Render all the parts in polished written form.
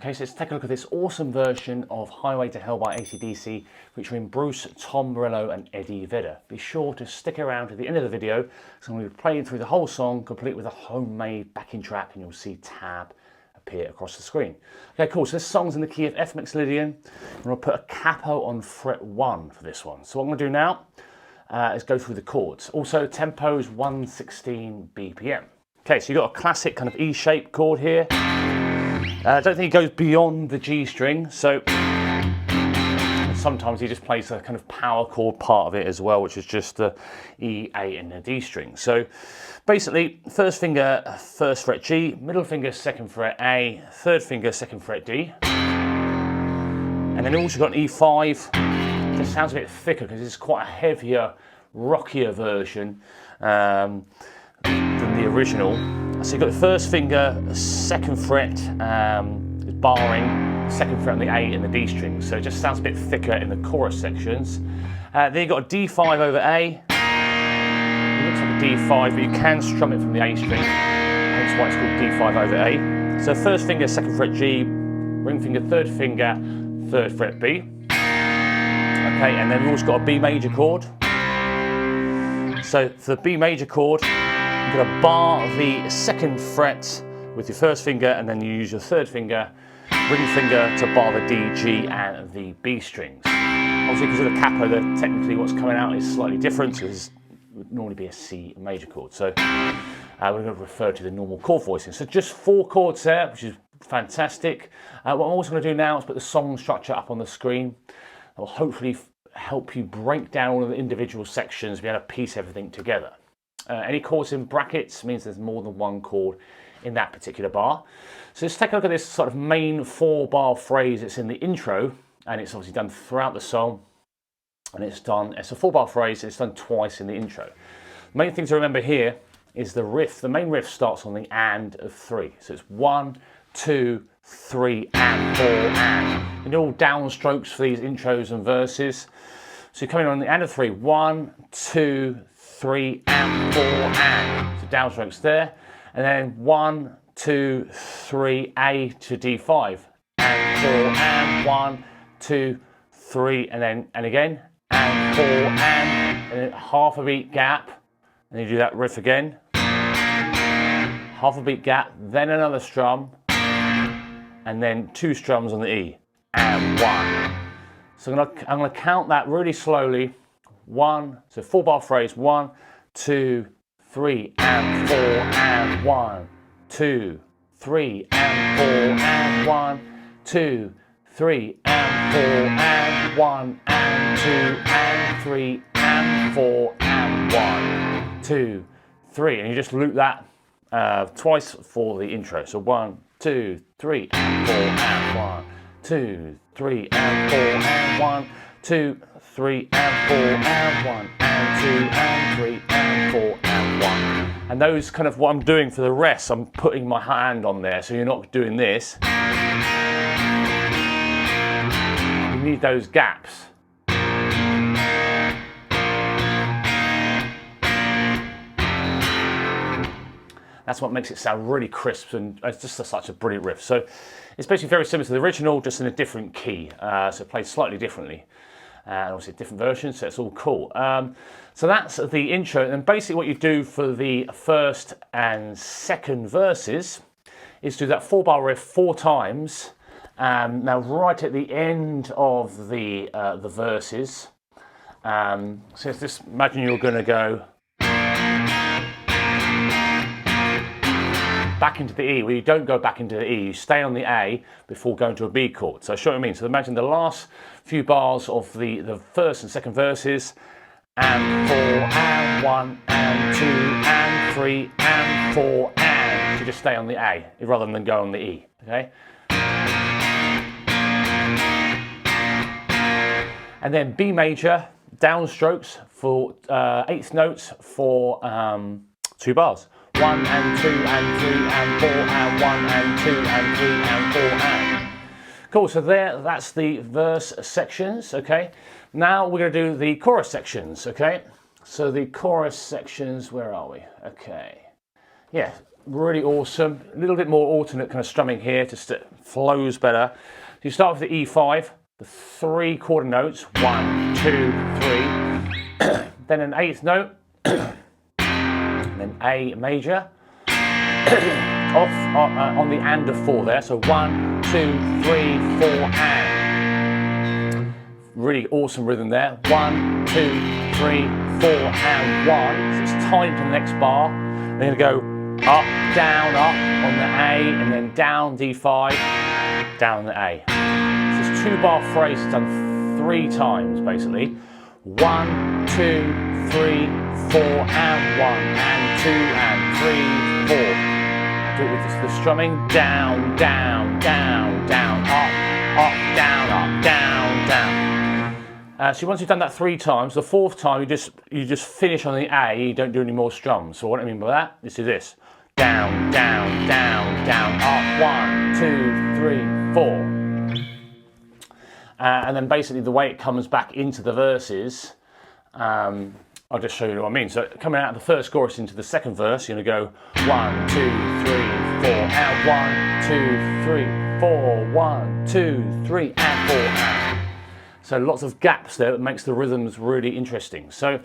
Okay, so let's take a look at this awesome version of Highway to Hell by AC/DC featuring Bruce, Tom Morello and Eddie Vedder. Be sure to stick around to the end of the video because I'm going to be playing through the whole song complete with a homemade backing track, and you'll see tab appear across the screen. Okay, cool, so this song's in the key of F Mixolydian. I'm going to put a capo on fret 1 for this one. So what I'm going to do now is go through the chords. Also, tempo is 116 BPM. Okay, so you've got a classic kind of E-shaped chord here. I don't think he goes beyond the G string, so sometimes he just plays a kind of power chord part of it as well, which is just the E, A and the D string. So basically, first finger, first fret G, middle finger, second fret A, third finger, second fret D. And then also got an E5. Just sounds a bit thicker because it's quite a heavier, rockier version than the original. So you've got the first finger, second fret is barring, second fret on the A and the D strings. So it just sounds a bit thicker in the chorus sections. Then you've got a D5 over A. It looks like a D5, but you can strum it from the A string. Hence why it's called D5 over A. So first finger, second fret G, ring finger, third finger, third fret B. Okay, and then we've also got a B major chord. So for the B major chord, you're going to bar the second fret with your first finger, and then you use your third finger, ring finger, to bar the D, G and the B strings. Obviously, because of the capo, technically what's coming out is slightly different, so this would normally be a C major chord. So we're going to refer to the normal chord voicing. So just 4 chords there, which is fantastic. What I'm also going to do now is put the song structure up on the screen. That will hopefully help you break down all of the individual sections, be able to piece everything together. Any chords in brackets means there's more than one chord in that particular bar. So let's take a look at this sort of main 4-bar phrase. It's in the intro, and it's obviously done throughout the song. And it's a 4-bar phrase, it's done twice in the intro. The main thing to remember here is the riff. The main riff starts on the and of 3. So it's 1, 2, 3, and 4, and. And they're all downstrokes for these intros and verses. So you're coming on the and of 3, 1, 2, 3, and 4, and. So downstrokes there. And then 1, 2, 3, A to D5. And 4, and 1, 2, 3, and then, and again. And 4, and then half a beat gap. And you do that riff again. Half a beat gap, then another strum. And then 2 strums on the E. And 1. So I'm gonna count that really slowly. 1, so 4-bar phrase, 1, 2, 3, and 4, and 1, 2, 3, and 4, and 1, 2, 3, and 4, and 1, and 2, and 3, and 4, and 1, 2, 3. And you just loop that twice for the intro. So 1, 2, 3, and 4, and 1, 2, 3, and 4, and 1, 2, 3, and 4, and 1, and 2, and 3, and 4, and 1. And those kind of what I'm doing for the rest, I'm putting my hand on there, so you're not doing this. You need those gaps. That's what makes it sound really crisp, and it's just such a brilliant riff. So it's basically very similar to the original, just in a different key. So it plays slightly differently. And obviously different versions, so it's all cool. So that's the intro, and basically what you do for the first and second verses is do that 4-bar riff 4 times. Now right at the end of the verses, so just imagine you're going to go back into the E. Well, you don't go back into the E, you stay on the A before going to a B chord. So I'll show you what I mean. So imagine the last few bars of the first and second verses, and 4, and 1, and 2, and 3, and 4, and. So you just stay on the A rather than go on the E, okay? And then B major, downstrokes for 8th notes for 2 bars. 1 and 2 and 3 and 4 and 1 and 2 and 3 and 4 and. Cool, so that's the verse sections, okay? Now we're going to do the chorus sections, okay? So the chorus sections, where are we? Okay. Yeah, really awesome. A little bit more alternate kind of strumming here, just it flows better. So you start with the E5, the 3 quarter notes, 1, 2, 3, then an 8th note, and then A major, off on the and of 4 there, so 1, 2, 3, 4, and. Really awesome rhythm there, 1, 2, 3, 4, and 1, so it's timed to the next bar. They're going to go up, down, up on the A, and then down D5, down the A. So it's 2-bar phrase done 3 times basically. 1, 2, 3, 4, and 1, and 2, and 3, 4. Do it with the strumming, down, down, down, down, up, down, down, down. So once you've done that 3 times, the 4th time you just finish on the A, you don't do any more strums. So what I mean by that, is this. Down, down, down, down, up, 1, 2, 3, 4. And then basically the way it comes back into the verses, I'll just show you what I mean. So coming out of the first chorus into the second verse, you're going to go 1, 2, 3, 4, and 1, 2, 3, 4, 1, 2, 3, and 4, and. So lots of gaps there that makes the rhythms really interesting. So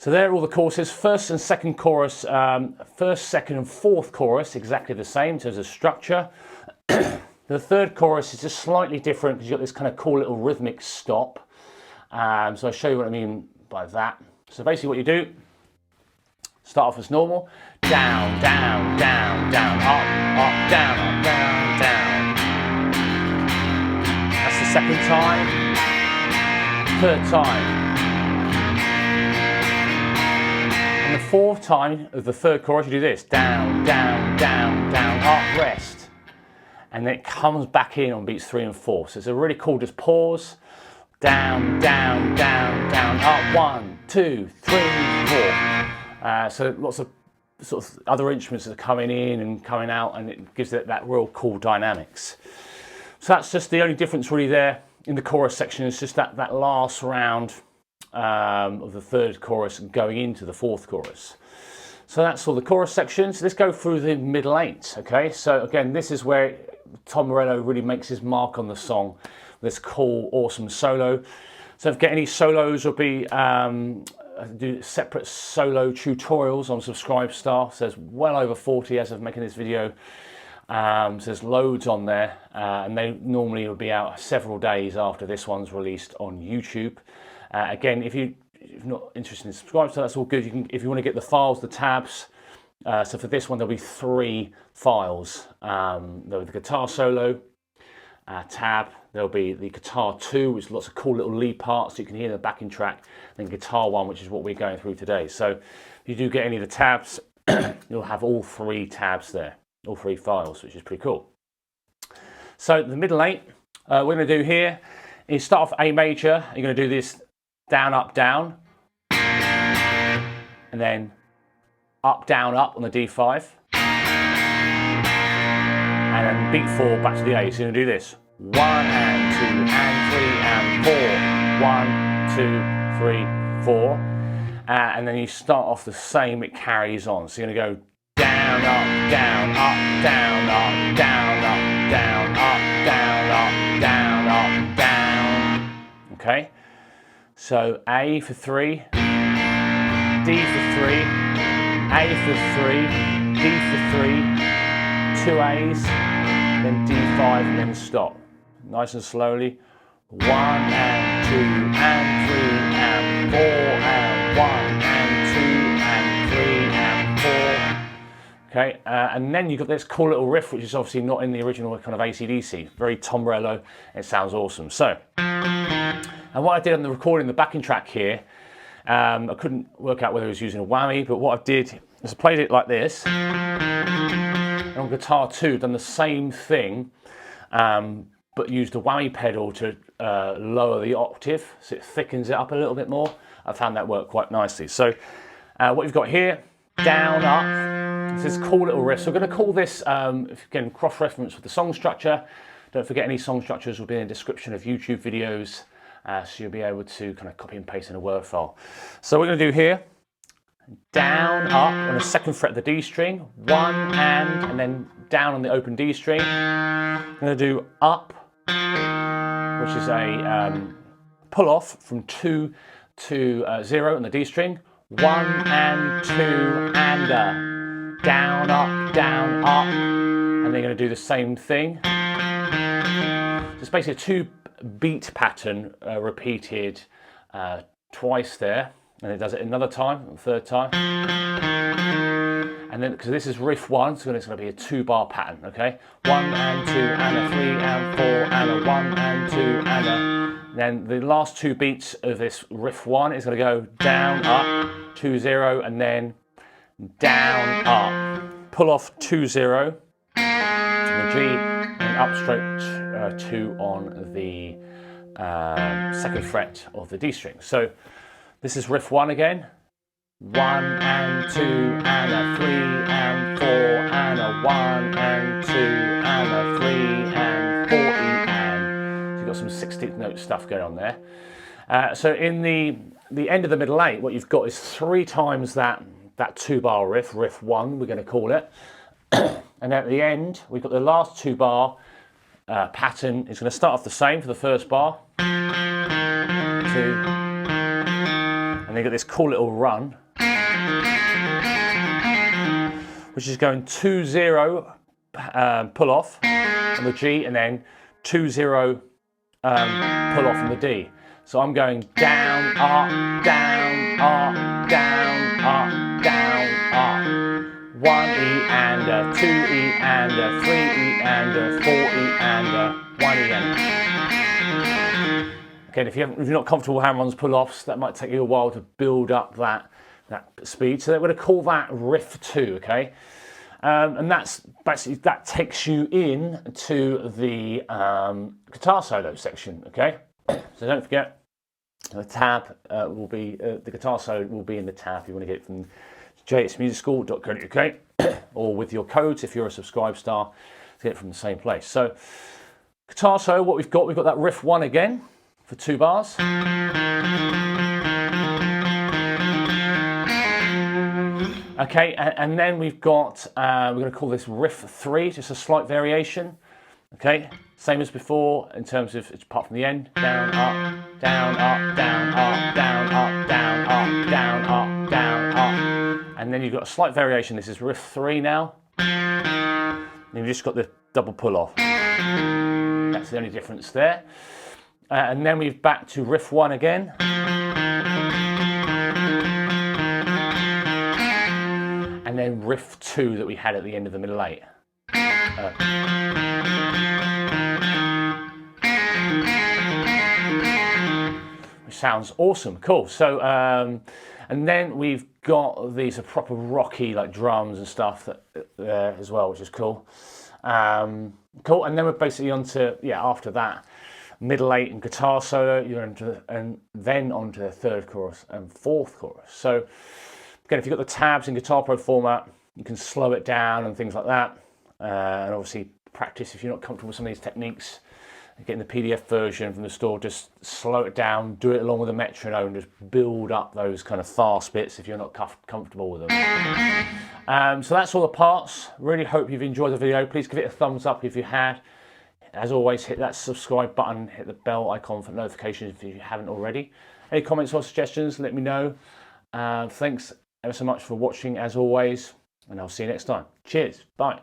there are all the choruses. First and second chorus, first, second and fourth chorus, exactly the same in terms of structure. The third chorus is just slightly different because you've got this kind of cool little rhythmic stop. So I'll show you what I mean by that. So basically what you do, start off as normal. Down, down, down, down, up, down, down, down. That's the second time. Third time. And the fourth time of the third chorus, you do this. Down, down, down, down, up, rest. And then it comes back in on beats 3 and 4. So it's a really cool, just pause. Down, down, down, down, up, 1, 2, 3, 4. So lots of sort of other instruments that are coming in and coming out, and it gives it that real cool dynamics. So that's just the only difference really there in the chorus section. It's just that last round of the third chorus going into the fourth chorus. So that's all the chorus sections. So let's go through the middle 8. Okay, so again, this is where Tom Morello really makes his mark on the song. This cool, awesome solo. So if you get any solos, will be I do separate solo tutorials on Subscribestar. So there's well over 40 as of making this video. So there's loads on there, and they normally will be out several days after this one's released on YouTube. Again, if you're not interested in Subscribestar, that's all good. You can, if you want to get the files, the tabs. So for this one, there'll be 3 files. There'll be the guitar solo tab. There'll be the guitar 2, which is lots of cool little lead parts you can hear in the backing track. Then guitar 1, which is what we're going through today. So if you do get any of the tabs, you'll have all 3 tabs there, all 3 files, which is pretty cool. So the middle 8, we're going to do here is start off A major. You're going to do this down, up, down, and then up, down, up on the D5, and then beat 4 back to the A. So you're going to do this 1 and 2 and 3 and 4, 1, 2, 3, 4, and then you start off the same. It carries on. So you're going to go down, up, down, up, down, up, down, up, down, up, down, up, down, up, down. Okay. So A for 3, D for 3, A for 3, D for 3, 2 A's, then D5, and then stop. Nice and slowly. 1 and 2 and 3 and 4 and 1 and 2 and 3 and 4. Okay, and then you've got this cool little riff, which is obviously not in the original kind of AC/DC. Very Tom Morello. It sounds awesome. So, and what I did on the recording, the backing track here, I couldn't work out whether I was using a whammy, but what I did is I played it like this. And on guitar 2, done the same thing, but used a whammy pedal to lower the octave, so it thickens it up a little bit more. I found that worked quite nicely. So what you've got here, down, up, this is cool little riff. So we're going to call this, again, cross-reference with the song structure. Don't forget any song structures will be in the description of YouTube videos, so you'll be able to kind of copy and paste in a Word file. So what we're going to do here, down, up on the second fret of the D string, 1 and then down on the open D string. I'm going to do up, which is a pull off from 2 to 0 on the D string, 1 and 2 and down, up, and then you're going to do the same thing. So it's basically a 2-beat pattern repeated twice there, and it does it another time, third time, and then because this is riff 1, so it's going to be a 2-bar pattern. Okay, 1 and 2 and a 3 and 4 and a 1 and 2 and a. Then the last 2 beats of this riff 1 is going to go down, up, 2 0, and then down, up, pull off 2 0, and the G, and up stroke 2 on the second fret of the D string. So this is riff 1 again. 1 and 2 and a 3 and 4 and a 1 and 2 and a 3 and 4 E and. So you've got some 16th note stuff going on there. So in the end of the middle 8, what you've got is 3 times that 2-bar riff, riff 1 we're going to call it. And at the end we've got the last 2-bar pattern. It's going to start off the same for the first bar. 2. And then you've got this cool little run, which is going 2 0 pull off on the G, and then 2 0 pull off on the D. So I'm going down, up, down, up, down, up, down, up. 1 E and a 2 E and a 3 E and a 4 E and a 1 E and. Again, if you're not comfortable with hammer-ons, pull-offs, that might take you a while to build up that speed. So we're going to call that riff 2, okay? And that's basically, that takes you in to the guitar solo section, okay? So don't forget, the tab will be, the guitar solo will be in the tab. You want to get it from jsmusicschool.co.uk or with your codes if you're a subscribe star to get it from the same place. So guitar solo, what we've got that riff 1 again for 2 bars. Okay, and then we've got, we're going to call this riff 3, just a slight variation. Okay, same as before in terms of, apart from the end, down, up, down, up, down, up, down, up, down, up, down, up, down, up. And then you've got a slight variation. This is riff 3 now. And you've just got the double pull off. That's the only difference there. And then we're back to riff 1 again. And then riff 2 that we had at the end of the middle 8. Which sounds awesome, cool. So, and then we've got these proper rocky like drums and stuff there as well, which is cool. Cool, and then we're basically on to, after that, middle 8 and guitar solo, you're into, and then onto the 3rd chorus and 4th chorus. So again, if you've got the tabs in Guitar Pro format, you can slow it down and things like that. And obviously practice if you're not comfortable with some of these techniques. Getting the PDF version from the store, just slow it down, do it along with a metronome, just build up those kind of fast bits if you're not comfortable with them. So that's all the parts. Really hope you've enjoyed the video. Please give it a thumbs up if you had. As always, hit that subscribe button, hit the bell icon for notifications if you haven't already. Any comments or suggestions, let me know. Thanks ever so much for watching as always, and I'll see you next time. Cheers, bye.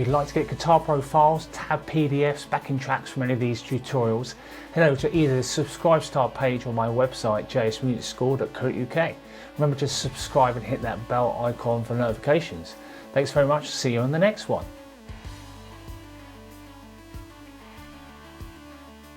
you'd like to get guitar profiles, tab PDFs, backing tracks from any of these tutorials, head over to either the Subscribe Star page or my website jsmusicschool.co.uk. Remember to subscribe and hit that bell icon for notifications. Thanks very much, see you on the next one.